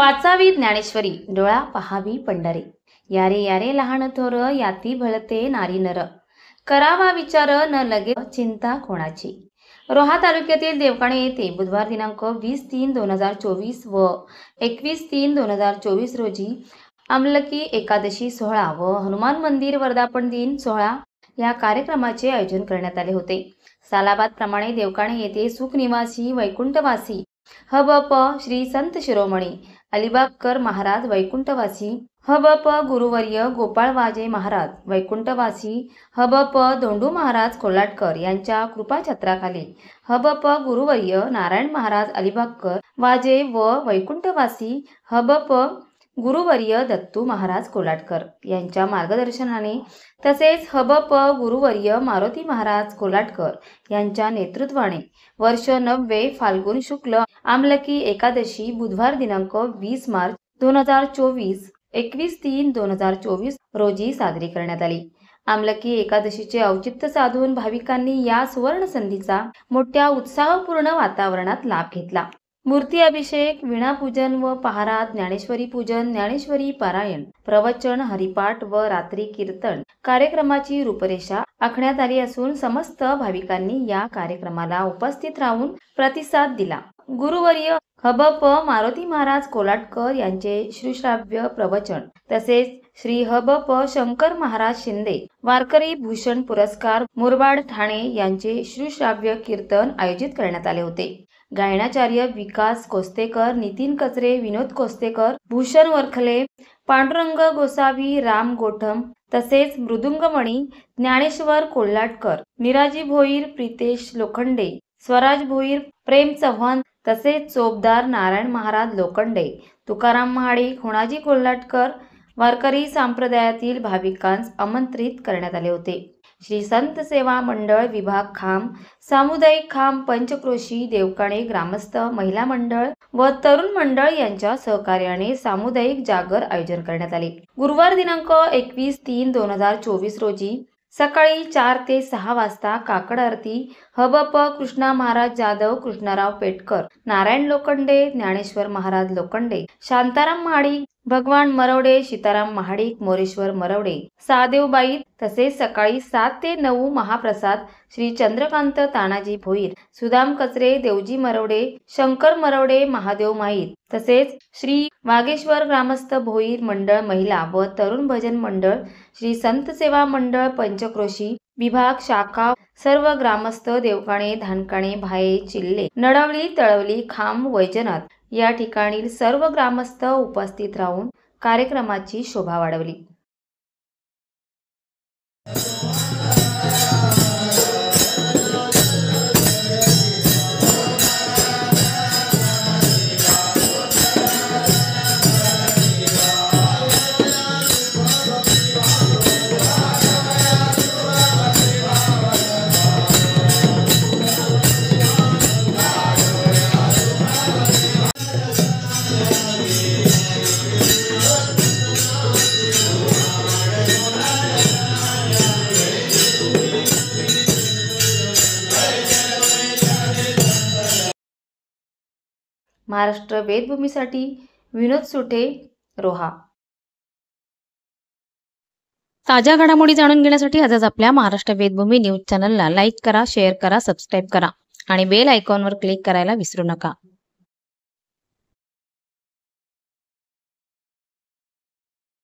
वाचावी ज्ञानेश्वरी, डोळा पहावी पंढरी. यारे यारे लहान थोर, याती भळते नारी नर. करावा विचार, न लगे चिंता कोणाची. रोहा तालुक्यातील देवकाणे येथे बुधवार दिनांक 20/3/2024 व 21/3/2024 रोजी आमलकी एकादशी सोहळा व हनुमान मंदिर वर्धापन दिन सोहळा या कार्यक्रमाचे आयोजन करण्यात आले होते. सालाबाद प्रमाणे देवकाणे येथे सुख निवासी वैकुंठवासी हबप श्री संत शिरोमणी अलिबागकर महाराज वैकुंठवासी हबप गुरुवर्य गोपाळ वाजे महाराज वैकुंठवासी हबप धोंडू महाराज कोल्हाटकर यांच्या कृपाछत्राखाली हबप गुरुवर्य नारायण महाराज अलिबागकर वाजे व वैकुंठवासी हबप गुरुवर्य दत्तू महाराज कोल्हाटकर यांच्या मार्गदर्शनाने तसेच हबप गुरुवर्य मारुती महाराज कोल्हाटकर यांच्या नेतृत्वाने वर्ष 90 फाल्गुन शुक्ल आमलकी एकादशी बुधवार दिनांक 20 मार्च 2024 21/3/2024 रोजी साजरी करण्यात आली. आमलकी एकादशीचे औचित्य साधून भाविकांनी या सुवर्ण संधीचा मोठ्या उत्साहपूर्ण वातावरणात लाभ घेतला. मूर्ती अभिषेक, वीणापूजन व पहारा, ज्ञानेश्वरी पूजन, ज्ञानेश्वरी पारायण, प्रवचन, हरिपाठ व रात्री कीर्तन कार्यक्रमाची रूपरेषा आखण्यात आली असून समस्त भाविकांनी या कार्यक्रमाला उपस्थित राहून प्रतिसाद दिला. गुरुवर्य हबप मारुती महाराज कोल्हाटकर यांचे श्रीश्राव्य प्रवचन तसेच श्री हबप शंकर महाराज शिंदे वारकरी भूषण पुरस्कार मुरबाड ठाणे यांचे श्रीश्राव्य कीर्तन आयोजित करण्यात आले होते. गायनाचार्य विकास कोस्तेकर, नितीन कचरे, विनोद कोस्तेकर, भूषण वरखले, पांडुरंग गोसावी, राम गोठम तसेच मृदुंगमणी ज्ञानेश्वर कोल्हाटकर, निराजी भोईर, प्रितेश लोखंडे, स्वराज भोईर, प्रेम चव्हाण तसेच चोपदार नारायण महाराज लोखंडे, तुकाराम महाडिक, होणाजी कोल्हाटकर वारकरी संप्रदायातील भाविकांस आमंत्रित करण्यात आले होते. श्री संत सेवा मंडळ विभाग खांब, सामुदायिक खांब पंचक्रोशी, देवकाणे ग्रामस्थ महिला मंडळ व तरुण मंडळ यांच्या सहकार्याने सामुदायिक जागर आयोजन करण्यात आले. गुरुवार दिनांक 21/3/2024 रोजी सकाळी 4 ते 6 वाजता काकड आरती हबप कृष्णा महाराज जाधव, कृष्णराव पेटकर, नारायण लोखंडे, ज्ञानेश्वर महाराज लोखंडे, शांताराम महाडिक, भगवान मरवडे, सीताराम महाडिक, मोरेश्वर मरवडे, सादेवबाई तसेच सकाळी 7 ते 9 महाप्रसाद श्री चंद्रकांत तानाजी भोईर, सुदाम कचरे, देवजी मरवडे, शंकर मरवडे, महादेव माहीत तसेच श्री वागेश्वर ग्रामस्थ भोईर मंडळ महिला व तरुण भजन मंडळ, श्री संत सेवा मंडळ पंचक्रोशी विभाग शाखा सर्व ग्रामस्थ देवकाणे, धानकाणे, भाये, चिल्ले, नडवली, तळवली, खांब, वैजनाथ या ठिकाणी सर्व ग्रामस्थ उपस्थित राहून कार्यक्रमाची शोभा वाढवली. महाराष्ट्र वेदभूमीसाठी विनोद सुटे, रोहा. ताज्या घडामोडी जाणून घेण्यासाठी आजच आपल्या महाराष्ट्र वेदभूमी न्यूज चॅनलला लाईक करा, शेअर करा, सबस्क्राईब करा आणि बेल आयकॉनवर क्लिक करायला विसरू नका.